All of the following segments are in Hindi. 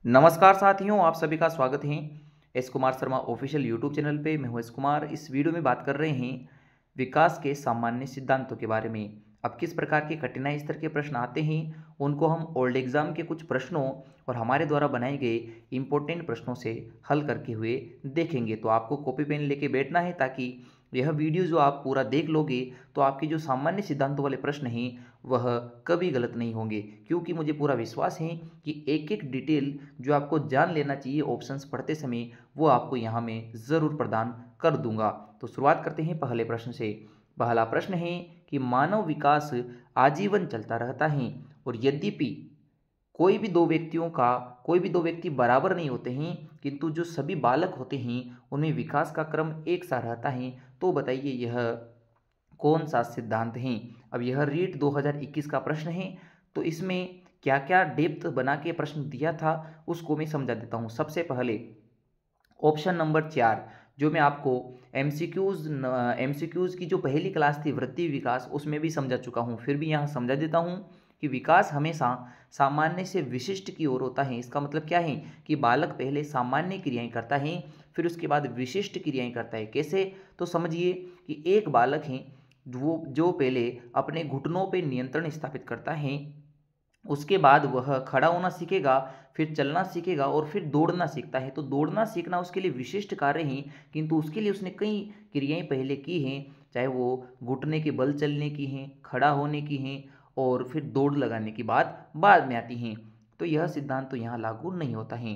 नमस्कार साथियों, आप सभी का स्वागत है S Kumar Sharma official YouTube channel पे। मैं हूं एस कुमार। इस वीडियो में बात कर रहे हैं विकास के सामान्य सिद्धांतों के बारे में। अब किस प्रकार के कठिनाई स्तर के प्रश्न आते हैं उनको हम ओल्ड एग्जाम के कुछ प्रश्नों और हमारे द्वारा बनाए गए इंपॉर्टेंट प्रश्नों से हल करके हुए देखेंगे। तो आपको कॉपी पेन लेके बैठना है ताकि यह वीडियो जो आप पूरा देख लोगे तो आपके जो सामान्य सिद्धांतों वाले प्रश्न हैं वह कभी गलत नहीं होंगे, क्योंकि मुझे पूरा विश्वास है कि एक एक डिटेल जो आपको जान लेना चाहिए ऑप्शंस पढ़ते समय वो आपको यहाँ मैं ज़रूर प्रदान कर दूंगा। तो शुरुआत करते हैं पहले प्रश्न से। पहला प्रश्न है कि मानव विकास आजीवन चलता रहता है और यद्यपि कोई भी दो व्यक्ति बराबर नहीं होते हैं, किंतु जो सभी बालक होते हैं उनमें विकास का क्रम एक सा रहता है। तो बताइए यह कौन सा सिद्धांत है। अब यह रीट 2021 का प्रश्न है। तो इसमें क्या क्या डेप्थ बना के प्रश्न दिया था उसको मैं समझा देता हूँ। सबसे पहले ऑप्शन नंबर 4 जो मैं आपको एमसीक्यूज़ की जो पहली क्लास थी वृत्ति विकास उसमें भी समझा चुका हूँ, फिर भी यहाँ समझा देता हूँ कि विकास हमेशा सामान्य से विशिष्ट की ओर होता है। इसका मतलब क्या है कि बालक पहले सामान्य क्रियाएं करता है, फिर उसके बाद विशिष्ट क्रियाएं करता है। कैसे? तो समझिए कि एक बालक है वो जो पहले अपने घुटनों पर नियंत्रण स्थापित करता है, उसके बाद वह खड़ा होना सीखेगा, फिर चलना सीखेगा और फिर दौड़ना सीखता है। तो दौड़ना सीखना उसके लिए विशिष्ट कार्य है, किंतु उसके लिए उसने कई क्रियाएं पहले की हैं, चाहे वो घुटने के बल चलने की हैं, खड़ा होने की हैं और फिर दौड़ लगाने की बात बाद में आती हैं। तो यह सिद्धांत तो यहाँ लागू नहीं होता है।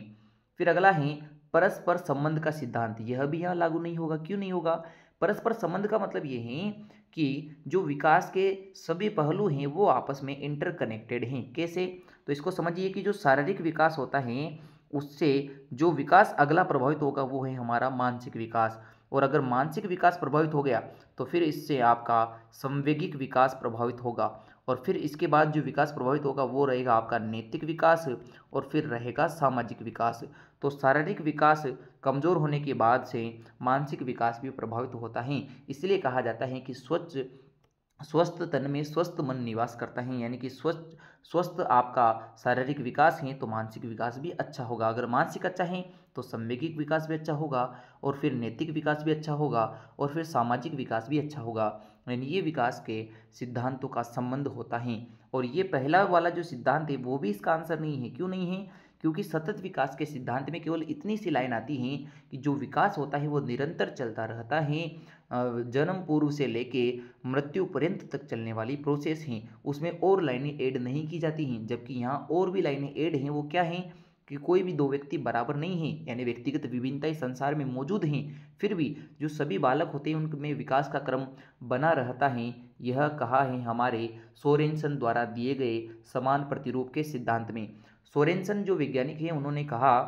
फिर अगला है परस्पर संबंध का सिद्धांत। यह भी यहाँ लागू नहीं होगा। क्यों नहीं होगा? परस्पर संबंध का मतलब ये है कि जो विकास के सभी पहलू हैं वो आपस में इंटरकनेक्टेड हैं। कैसे? तो इसको समझिए कि जो शारीरिक विकास होता है उससे जो विकास अगला प्रभावित होगा वो है हमारा मानसिक विकास, और अगर मानसिक विकास प्रभावित हो गया तो फिर इससे आपका संवेगिक विकास प्रभावित होगा, और फिर इसके बाद जो विकास प्रभावित होगा वो रहेगा आपका नैतिक विकास, और फिर रहेगा सामाजिक विकास। तो शारीरिक विकास कमजोर होने के बाद से मानसिक विकास भी प्रभावित होता है। इसलिए कहा जाता है कि स्वस्थ तन में स्वस्थ मन निवास करता है, यानी कि स्वस्थ स्वस्थ आपका शारीरिक विकास है तो मानसिक विकास भी अच्छा होगा। अगर मानसिक अच्छा है तो संवेगिक विकास भी अच्छा होगा, और फिर नैतिक विकास भी अच्छा होगा, और फिर सामाजिक विकास भी अच्छा होगा। यानी ये विकास के सिद्धांतों का संबंध होता है। और ये पहला वाला जो सिद्धांत है वो भी इसका आंसर नहीं है। क्यों नहीं है? क्योंकि सतत विकास के सिद्धांत में केवल इतनी सी लाइन आती है कि जो विकास होता है वो निरंतर चलता रहता है, जन्म पूर्व से लेके मृत्यु पर्यंत तक चलने वाली प्रोसेस हैं, उसमें और लाइनें ऐड नहीं की जाती हैं। जबकि यहाँ और भी लाइनें ऐड हैं। वो क्या हैं कि कोई भी दो व्यक्ति बराबर नहीं हैं, यानी व्यक्तिगत विभिन्नताएं संसार में मौजूद हैं, फिर भी जो सभी बालक होते हैं उनमें विकास का क्रम बना रहता है। यह कहा है हमारे सोरेनसन द्वारा दिए गए समान प्रतिरूप के सिद्धांत में। सोरेनसन जो वैज्ञानिक हैं उन्होंने कहा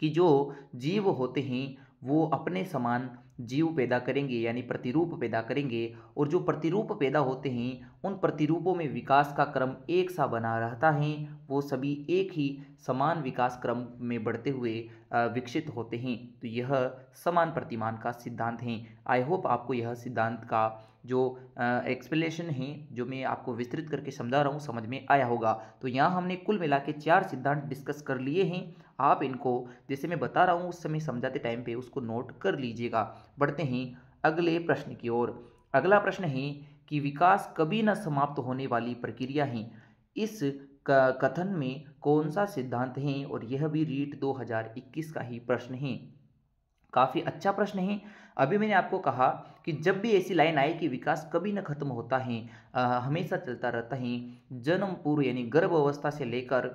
कि जो जीव होते हैं वो अपने समान जीव पैदा करेंगे, यानी प्रतिरूप पैदा करेंगे, और जो प्रतिरूप पैदा होते हैं उन प्रतिरूपों में विकास का क्रम एक सा बना रहता है। वो सभी एक ही समान विकास क्रम में बढ़ते हुए विकसित होते हैं। तो यह समान प्रतिमान का सिद्धांत है। आई होप आपको यह सिद्धांत का जो एक्सप्लेनेशन है जो मैं आपको विस्तृत करके समझा रहा हूँ समझ में आया होगा। तो यहाँ हमने कुल मिला के 4 सिद्धांत डिस्कस कर लिए हैं। आप इनको जैसे मैं बता रहा हूँ उस समय समझाते टाइम पे उसको नोट कर लीजिएगा। बढ़ते हैं अगले प्रश्न की ओर। अगला प्रश्न है कि विकास कभी न समाप्त होने वाली प्रक्रिया है। इस कथन में कौन सा सिद्धांत है? और यह भी रीट 2021 का ही प्रश्न है। काफ़ी अच्छा प्रश्न है। अभी मैंने आपको कहा कि जब भी ऐसी लाइन आए कि विकास कभी न खत्म होता है, हमेशा चलता रहता है, जन्म पूर्व यानी गर्भ अवस्था से लेकर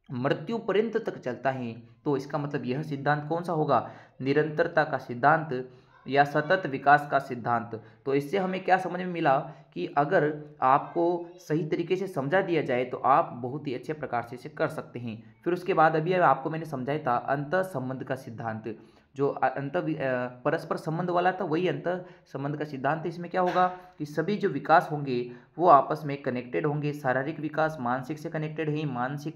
मृत्यु पर्यंत तक चलता है, तो इसका मतलब यह सिद्धांत कौन सा होगा? निरंतरता का सिद्धांत या सतत विकास का सिद्धांत। तो इससे हमें क्या समझ में मिला कि अगर आपको सही तरीके से समझा दिया जाए तो आप बहुत ही अच्छे प्रकार से इसे कर सकते हैं। फिर उसके बाद अभी आपको मैंने समझाया था अंतः संबंध का सिद्धांत, जो परस्पर संबंध वाला था वही अंतर संबंध का सिद्धांत है। इसमें क्या होगा कि सभी जो विकास होंगे वो आपस में कनेक्टेड होंगे। शारीरिक विकास मानसिक से कनेक्टेड है, मानसिक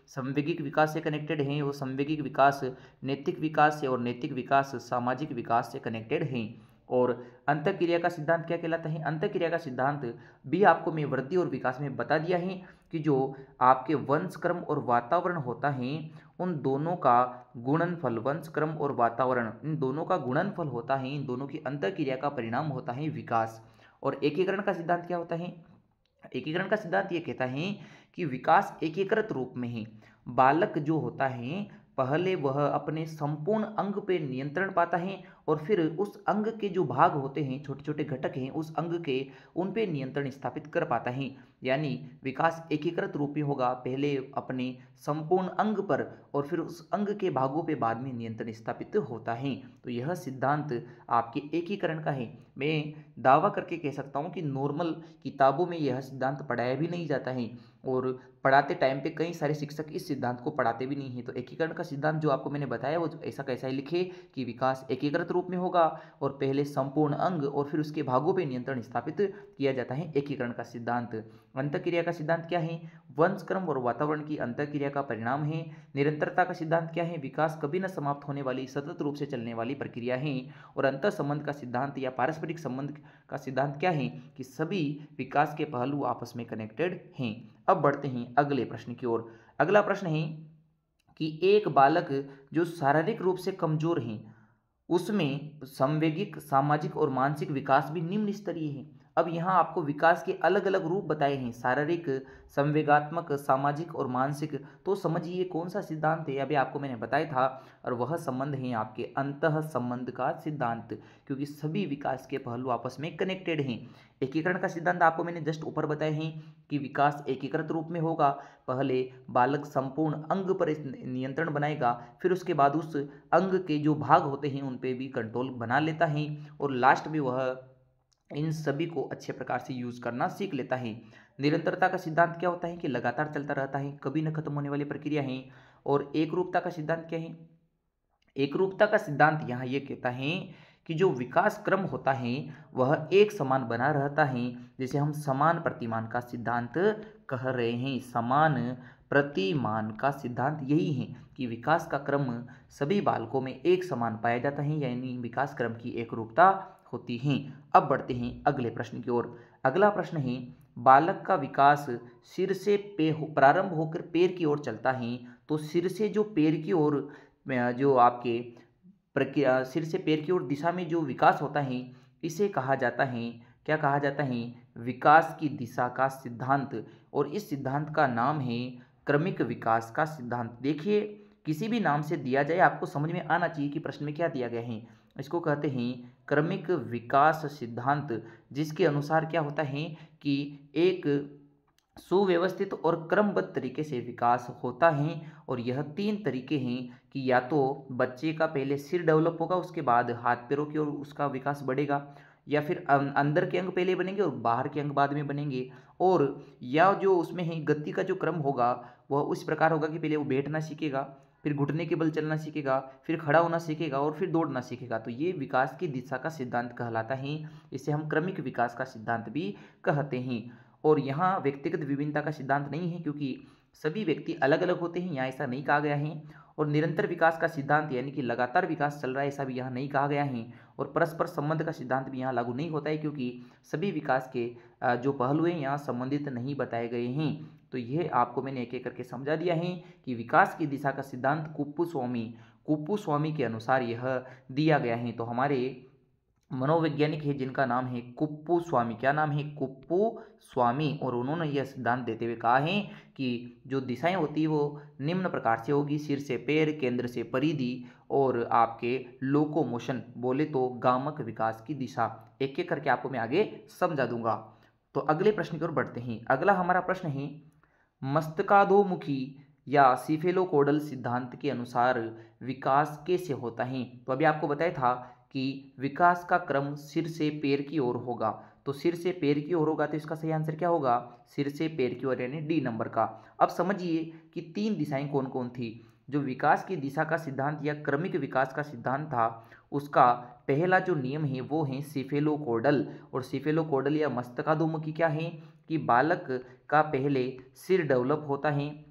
संवेगिक विकास से कनेक्टेड हैं, वो संवेगिक विकास नैतिक विकास से, और नैतिक विकास सामाजिक विकास से कनेक्टेड हैं। और अंतःक्रिया का सिद्धांत क्या कहलाता है? अंतःक्रिया का सिद्धांत भी आपको मैं वृद्धि और विकास में बता दिया है कि जो आपके वंशक्रम और वातावरण होता है उन दोनों का गुणनफल, वंशक्रम और वातावरण इन दोनों का गुणनफल होता है, इन दोनों की अंतःक्रिया का परिणाम होता है विकास। और एकीकरण का सिद्धांत क्या होता है? एकीकरण का सिद्धांत ये कहता है कि विकास एकीकृत रूप में है। बालक जो होता है पहले वह अपने संपूर्ण अंग पे नियंत्रण पाता है और फिर उस अंग के जो भाग होते हैं, छोटे छोटे घटक हैं उस अंग के, उन पे नियंत्रण स्थापित कर पाता है। यानी विकास एकीकृत रूप में होगा, पहले अपने संपूर्ण अंग पर और फिर उस अंग के भागों पे बाद में नियंत्रण स्थापित होता है। तो यह सिद्धांत आपके एकीकरण का है। मैं दावा करके कह सकता हूँ कि नॉर्मल किताबों में यह सिद्धांत पढ़ाया भी नहीं जाता है और पढ़ाते टाइम पे कई सारे शिक्षक इस सिद्धांत को पढ़ाते भी नहीं हैं। तो एकीकरण का सिद्धांत जो आपको मैंने बताया वो ऐसा कैसा ही लिखे कि विकास एकीकृत रूप में होगा और पहले संपूर्ण अंग और फिर उसके भागों पे नियंत्रण स्थापित किया जाता है, एकीकरण का सिद्धांत। अंतःक्रिया का सिद्धांत क्या है? वंशक्रम और वातावरण की अंतःक्रिया का परिणाम है। निरंतरता का सिद्धांत क्या है? विकास कभी न समाप्त होने वाली सतत रूप से चलने वाली प्रक्रिया है। और अंतर संबंध का सिद्धांत या पारस्परिक संबंध का सिद्धांत क्या है? कि सभी विकास के पहलू आपस में कनेक्टेड हैं। अब बढ़ते हैं अगले प्रश्न की ओर। अगला प्रश्न है कि एक बालक जो शारीरिक रूप से कमजोर है उसमें संवेगिक, सामाजिक और मानसिक विकास भी निम्न स्तरीय है। अब यहाँ आपको विकास के अलग अलग रूप बताए हैं, शारीरिक, संवेगात्मक, सामाजिक और मानसिक। तो समझिए कौन सा सिद्धांत है, अभी आपको मैंने बताया था, और वह संबंध है आपके अंतः संबंध का सिद्धांत, क्योंकि सभी विकास के पहलू आपस में कनेक्टेड हैं। एकीकरण का सिद्धांत आपको मैंने जस्ट ऊपर बताए हैं कि विकास एकीकृत रूप में होगा, पहले बालक संपूर्ण अंग पर नियंत्रण बनाएगा, फिर उसके बाद उस अंग के जो भाग होते हैं उन पे भी कंट्रोल बना लेता है और लास्ट में वह इन सभी को अच्छे प्रकार से यूज करना सीख लेता है। निरंतरता का सिद्धांत क्या होता है? कि लगातार चलता रहता है, कभी न खत्म होने वाली प्रक्रिया है। और एकरूपता का सिद्धांत क्या है? एकरूपता का सिद्धांत यहाँ ये कहता है कि जो विकास क्रम होता है वह एक समान बना रहता है, जिसे हम समान प्रतिमान का सिद्धांत कह रहे हैं। समान प्रतिमान का सिद्धांत यही है कि विकास का क्रम सभी बालकों में एक समान पाया जाता है, यानी विकास क्रम की एकरूपता होती है। अब बढ़ते हैं अगले प्रश्न की ओर। अगला प्रश्न है, बालक का विकास सिर से प्रारंभ होकर पैर की ओर चलता है, तो सिर से जो पैर की ओर जो आपके प्रक्रिया, सिर से पैर की ओर दिशा में जो विकास होता है इसे कहा जाता है, क्या कहा जाता है? विकास की दिशा का सिद्धांत। और इस सिद्धांत का नाम है क्रमिक विकास का सिद्धांत। देखिए किसी भी नाम से दिया जाए आपको समझ में आना चाहिए कि प्रश्न में क्या दिया गया है। इसको कहते हैं क्रमिक विकास सिद्धांत, जिसके अनुसार क्या होता है कि एक सुव्यवस्थित और क्रमबद्ध तरीके से विकास होता है। और यह तीन तरीके हैं कि या तो बच्चे का पहले सिर डेवलप होगा, उसके बाद हाथ पैरों की ओर उसका विकास बढ़ेगा, या फिर अंदर के अंग पहले बनेंगे और बाहर के अंग बाद में बनेंगे। और या जो उसमें है गति का जो क्रम होगा वह उस प्रकार होगा कि पहले वो बैठना सीखेगा, फिर घुटने के बल चलना सीखेगा, फिर खड़ा होना सीखेगा और फिर दौड़ना सीखेगा। तो ये विकास की दिशा का सिद्धांत कहलाता है। इसे हम क्रमिक विकास का सिद्धांत भी कहते हैं। और यहाँ व्यक्तिगत विभिन्नता का सिद्धांत नहीं है, क्योंकि सभी व्यक्ति अलग अलग होते हैं, यहाँ ऐसा नहीं कहा गया है। और निरंतर विकास का सिद्धांत यानी कि लगातार विकास चल रहा है, ऐसा भी यहाँ नहीं कहा गया है। और परस्पर संबंध का सिद्धांत भी यहाँ लागू नहीं होता है, क्योंकि सभी विकास के जो पहलू हैं यहाँ संबंधित नहीं बताए गए हैं। तो यह आपको मैंने एक एक करके समझा दिया है कि विकास की दिशा का सिद्धांत कुप्पू स्वामी के अनुसार यह दिया गया है। तो हमारे मनोवैज्ञानिक है जिनका नाम है कुप्पू स्वामी, क्या नाम है? कुप्पू स्वामी। और उन्होंने यह सिद्धांत देते हुए कहा है कि जो दिशाएं होती है वो निम्न प्रकार से होगी: सिर से पैर, केंद्र से परिधि और आपके लोकोमोशन, बोले तो गामक विकास की दिशा। एक एक करके आपको मैं आगे समझा दूंगा। तो अगले प्रश्न की ओर बढ़ते हैं। अगला हमारा प्रश्न है, मस्तकाधोमुखी या सिफेलोकोडल सिद्धांत के अनुसार विकास कैसे होता है? तो अभी आपको बताया था कि विकास का क्रम सिर से पैर की ओर होगा। तो सिर से पैर की ओर होगा तो इसका सही आंसर क्या होगा? सिर से पैर की ओर, यानी डी नंबर का। अब समझिए कि तीन दिशाएं कौन कौन थी। जो विकास की दिशा का सिद्धांत या क्रमिक विकास का सिद्धांत था उसका पहला जो नियम है वो है सिफेलोकोडल। और सिफेलोकोडल या मस्तकाधोमुखी क्या है कि बालक का पहले सिर डेवलप होता है,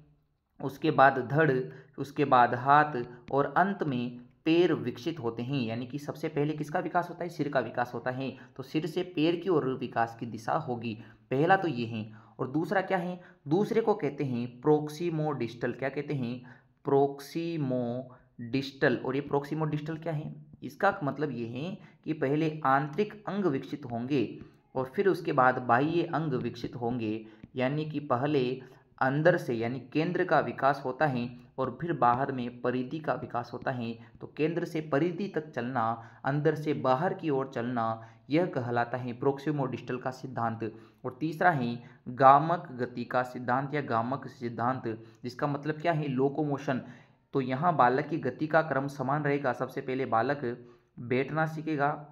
उसके बाद धड़, उसके बाद हाथ और अंत में पैर विकसित होते हैं, यानी कि सबसे पहले किसका विकास होता है, सिर का विकास होता है। तो सिर से पैर की ओर विकास की दिशा होगी। पहला तो ये है। और दूसरा क्या है, दूसरे को कहते हैं प्रोक्सीमोडिस्टल। क्या कहते हैं, प्रोक्सीमोडिस्टल। और ये प्रोक्सीमोडिस्टल क्या है, इसका मतलब ये है कि पहले आंतरिक अंग विकसित होंगे और फिर उसके बाद बाह्य अंग विकसित होंगे, यानी कि पहले अंदर से यानी केंद्र का विकास होता है और फिर बाहर में परिधि का विकास होता है। तो केंद्र से परिधि तक चलना, अंदर से बाहर की ओर चलना, यह कहलाता है प्रोक्सिमोडिस्टल का सिद्धांत। और तीसरा है गामक गति का सिद्धांत या गामक सिद्धांत, जिसका मतलब क्या है, लोकोमोशन। तो यहाँ बालक की गति का क्रम समान रहेगा। सबसे पहले बालक बैठना सीखेगा,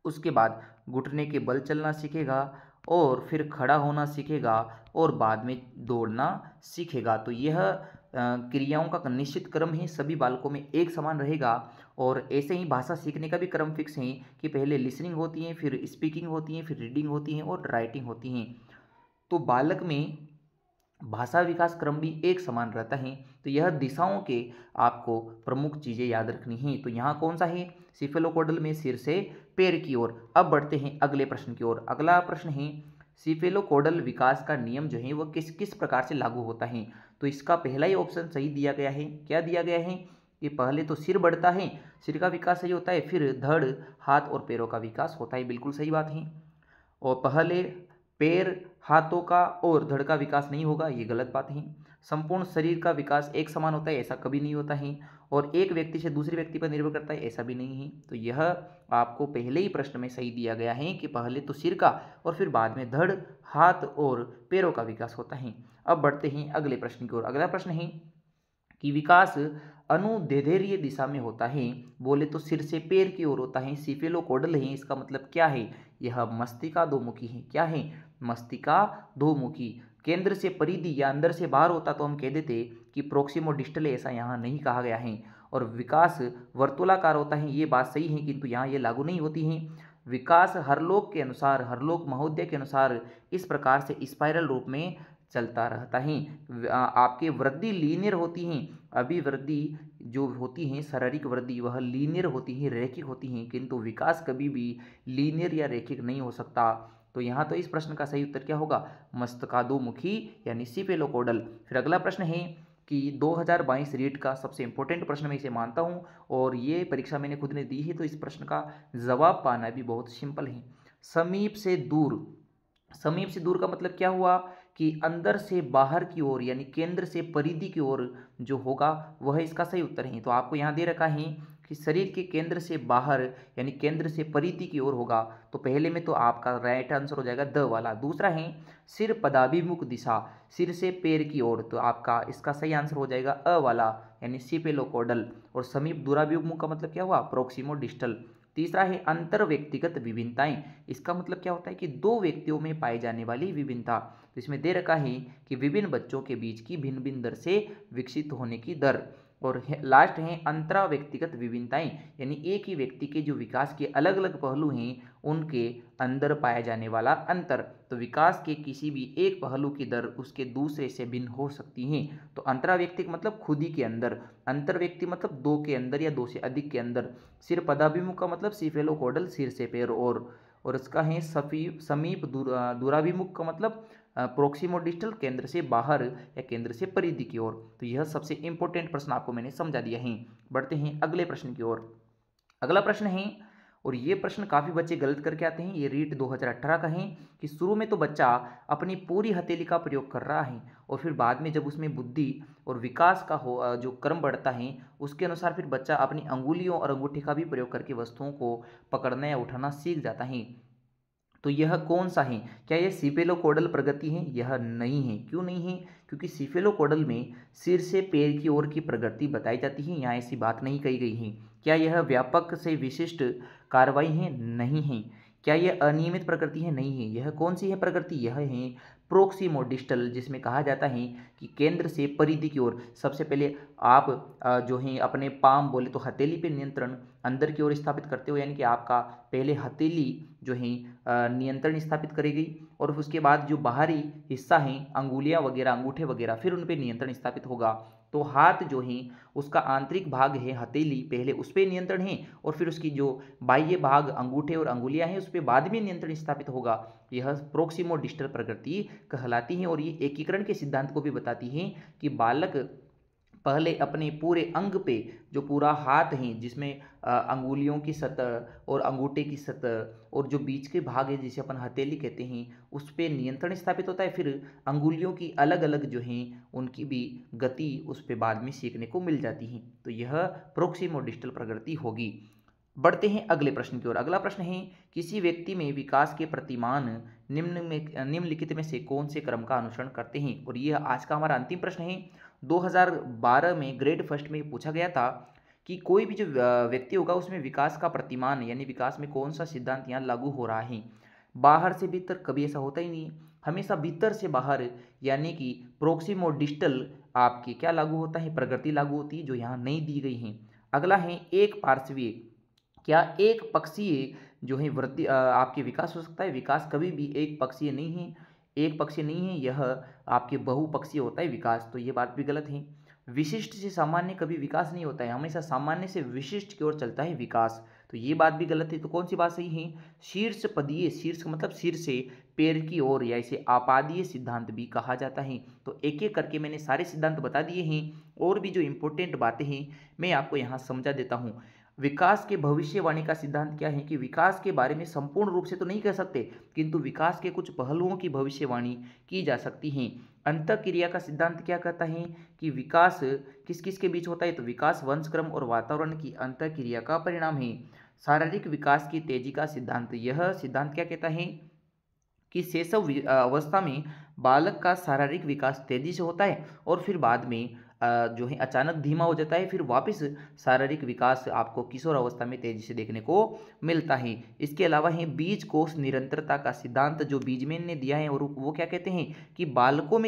उसके बाद घुटने के बल चलना सीखेगा और फिर खड़ा होना सीखेगा और बाद में दौड़ना सीखेगा। तो यह क्रियाओं का निश्चित क्रम है, सभी बालकों में एक समान रहेगा। और ऐसे ही भाषा सीखने का भी क्रम फिक्स है कि पहले लिसनिंग होती है, फिर स्पीकिंग होती है, फिर रीडिंग होती है और राइटिंग होती है। तो बालक में भाषा विकास क्रम भी एक समान रहता है। तो यह दिशाओं के आपको प्रमुख चीज़ें याद रखनी है। तो यहाँ कौन सा है, सिफेलोकोडल में सिर से पैर की ओर। अब बढ़ते हैं अगले प्रश्न की ओर। अगला प्रश्न है सिफेलोकोडल विकास का नियम जो है वह किस किस प्रकार से लागू होता है। तो इसका पहला ही ऑप्शन सही दिया गया है। क्या दिया गया है कि पहले तो सिर बढ़ता है, सिर का विकास सही होता है, फिर धड़, हाथ और पैरों का विकास होता है। बिल्कुल सही बात है। और पहले पैर, हाथों का और धड़ का विकास नहीं होगा, ये गलत बात है। संपूर्ण शरीर का विकास एक समान होता है, ऐसा कभी नहीं होता है। और एक व्यक्ति से दूसरे व्यक्ति पर निर्भर करता है, ऐसा भी नहीं है। तो यह आपको पहले ही प्रश्न में सही दिया गया है कि पहले तो सिर का और फिर बाद में धड़, हाथ और पैरों का विकास होता है। अब बढ़ते हैं अगले प्रश्न की ओर। अगला प्रश्न है कि विकास अनुदैर्ध्य दिशा में होता है। बोले तो सिर से पैर की ओर होता है, सिफेलोकोडल है। इसका मतलब क्या है, यह मस्तिकाधोमुखी है। क्या है, मस्तिकाधोमुखी। केंद्र से परिधि या अंदर से बाहर होता तो हम कह देते कि प्रोक्सिमोडिस्टल, ऐसा यहाँ नहीं कहा गया है। और विकास वर्तुलाकार होता है, ये बात सही है, किंतु यहाँ ये लागू नहीं होती है। विकास हरलोक के अनुसार, हरलोक महोदय के अनुसार इस प्रकार से स्पाइरल रूप में चलता रहता है। आपके वृद्धि लीनियर होती हैं, अभिवृद्धि जो होती हैं, शारीरिक वृद्धि, वह लीनियर होती है, रैखिक होती हैं, किंतु विकास कभी भी लीनियर या रैखिक नहीं हो सकता। तो यहाँ तो इस प्रश्न का सही उत्तर क्या होगा, मस्तकाधोमुखी यानी सिफेलोकोडल। फिर अगला प्रश्न है कि 2022 रीट का सबसे इंपॉर्टेंट प्रश्न मैं इसे मानता हूँ और ये परीक्षा मैंने खुद ने दी है, तो इस प्रश्न का जवाब पाना भी बहुत सिंपल है। समीप से दूर, समीप से दूर का मतलब क्या हुआ कि अंदर से बाहर की ओर यानी केंद्र से परिधि की ओर जो होगा वह इसका सही उत्तर है। तो आपको यहाँ दे रखा है कि शरीर के केंद्र से बाहर यानी केंद्र से परिधि की ओर होगा। तो पहले में तो आपका राइट आंसर हो जाएगा द वाला। दूसरा है सिर पदाभिमुख दिशा, सिर से पैर की ओर, तो आपका इसका सही आंसर हो जाएगा अ वाला यानी सिफेलोकोडल। और समीप दूराभिमुख का मतलब क्या हुआ, प्रोक्सिमोडिस्टल। तीसरा है अंतर व्यक्तिगत विभिन्नताएं, इसका मतलब क्या होता है कि दो व्यक्तियों में पाई जाने वाली विभिन्नता। तो इसमें दे रखा है कि विभिन्न बच्चों के बीच की भिन्न भिन्न दर से विकसित होने की दर। और लास्ट है अंतरा व्यक्तिगत विभिन्नताएं, यानी एक ही व्यक्ति के जो विकास के अलग अलग पहलू हैं उनके अंदर पाया जाने वाला अंतर। तो विकास के किसी भी एक पहलू की दर उसके दूसरे से भिन्न हो सकती है। तो अंतरा व्यक्ति मतलब खुद ही के अंदर, अंतर व्यक्ति मतलब दो के अंदर या दो से अधिक के अंदर। सिर पदाभिमुख का मतलब सिफेलोकोडल, सिर से पैर और इसका है समीप दूराभिमुख का मतलब प्रोक्सिमोडिस्टल, केंद्र से बाहर या केंद्र से परिधि की ओर। तो यह सबसे इंपॉर्टेंट प्रश्न आपको मैंने समझा दिया है। बढ़ते हैं अगले प्रश्न की ओर। अगला प्रश्न है, और ये प्रश्न काफ़ी बच्चे गलत करके आते हैं, ये रीट 2018 का है कि शुरू में तो बच्चा अपनी पूरी हथेली का प्रयोग कर रहा है और फिर बाद में जब उसमें बुद्धि और विकास का जो क्रम बढ़ता है उसके अनुसार फिर बच्चा अपनी अंगुलियों और अंगूठे का भी प्रयोग करके वस्तुओं को पकड़ना या उठाना सीख जाता है। तो यह कौन सा है, क्या यह सिफेलोकोडल प्रगति है, यह नहीं है। क्यों नहीं है, क्योंकि सिफेलोकोडल में सिर से पैर की ओर की प्रगति बताई जाती है, यहाँ ऐसी बात नहीं कही गई है। क्या यह व्यापक से विशिष्ट कार्रवाई है, नहीं है। क्या यह अनियमित प्रकृति है, नहीं है। यह कौन सी है प्रकृति, यह है प्रोक्सिमोडिस्टल, जिसमें कहा जाता है कि केंद्र से परिधि की ओर सबसे पहले आप जो है अपने पाम बोले तो हथेली पे नियंत्रण अंदर की ओर स्थापित करते हो, यानी कि आपका पहले हथेली जो है नियंत्रण स्थापित करेगी और उसके बाद जो बाहरी हिस्सा है अंगुलियां वगैरह, अंगूठे वगैरह, फिर उन पे नियंत्रण स्थापित होगा। तो हाथ जो है उसका आंतरिक भाग है हथेली, पहले उस पर नियंत्रण है और फिर उसकी जो बाह्य भाग अंगूठे और अंगुलियां हैं उस पर बाद में नियंत्रण स्थापित होगा। यह प्रोक्सिमो डिस्टल प्रकृति कहलाती है और ये एकीकरण के सिद्धांत को भी बताती है कि बालक पहले अपने पूरे अंग पे, जो पूरा हाथ है जिसमें अंगुलियों की सतह और अंगूठे की सतह और जो बीच के भाग है जिसे अपन हथेली कहते हैं उस पे नियंत्रण स्थापित होता है। फिर अंगुलियों की अलग अलग जो हैं उनकी भी गति उस पे बाद में सीखने को मिल जाती है। तो यह प्रोक्सिमोडिस्टल प्रकृति होगी। बढ़ते हैं अगले प्रश्न की ओर। अगला प्रश्न है, किसी व्यक्ति में विकास के प्रतिमान निम्नलिखित में से कौन से क्रम का अनुसरण करते हैं। और यह आज का हमारा अंतिम प्रश्न है। 2012 में ग्रेड फर्स्ट में पूछा गया था कि कोई भी जो व्यक्ति होगा उसमें विकास का प्रतिमान यानी विकास में कौन सा सिद्धांत यहाँ लागू हो रहा है। बाहर से भीतर कभी ऐसा होता ही नहीं है, हमेशा भीतर से बाहर यानी कि प्रोक्सिमोडिस्टल आपके क्या लागू होता है, प्रकृति लागू होती है जो यहाँ नहीं दी गई है। अगला है एक पार्श्वीय, क्या एक पक्षीय जो है वृद्धि आपके विकास हो सकता है। विकास कभी भी एक पक्षीय नहीं है, एक पक्षीय नहीं है, यह आपके बहुपक्षीय होता है विकास। तो ये बात भी गलत है। विशिष्ट से सामान्य कभी विकास नहीं होता है, हमेशा सामान्य से विशिष्ट की ओर चलता है विकास। तो ये बात भी गलत है। तो कौन सी बात सही है, शीर्ष पदीय, शीर्ष का मतलब सिर से पैर की ओर, या इसे आपादीय सिद्धांत भी कहा जाता है। तो एक एक करके मैंने सारे सिद्धांत बता दिए हैं और भी जो इंपॉर्टेंट बातें हैं मैं आपको यहाँ समझा देता हूँ। विकास के भविष्यवाणी का सिद्धांत क्या है कि विकास के बारे में संपूर्ण रूप से तो नहीं कह सकते, किंतु विकास के कुछ पहलुओं की भविष्यवाणी की जा सकती है। अंतःक्रिया का सिद्धांत क्या कहता है कि विकास किस किस के बीच होता है, तो विकास वंशक्रम और वातावरण की अंतःक्रिया का परिणाम है। शारीरिक विकास की तेजी का सिद्धांत, यह सिद्धांत क्या कहता है कि शैशव अवस्था में बालक का शारीरिक विकास तेजी से होता है और फिर बाद में जो है अचानक धीमा हो जाता है, फिर वापस शारीरिक विकास आपको किशोर अवस्था में तेजी से देखने को मिलता है। इसके अलावा है बीज कोष निरंतरता का सिद्धांत, जो बीजमैन ने दिया है और वो क्या कहते हैं कि बालकों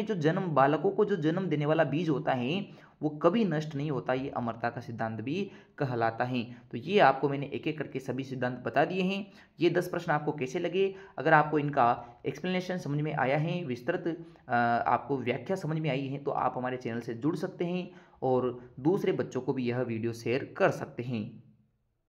को जो जन्म देने वाला बीज होता है वो कभी नष्ट नहीं होता, ये अमरता का सिद्धांत भी कहलाता है। तो ये आपको मैंने एक एक करके सभी सिद्धांत बता दिए हैं। ये 10 प्रश्न आपको कैसे लगे, अगर आपको इनका एक्सप्लेनेशन समझ में आया है, विस्तृत आपको व्याख्या समझ में आई है, तो आप हमारे चैनल से जुड़ सकते हैं और दूसरे बच्चों को भी यह वीडियो शेयर कर सकते हैं।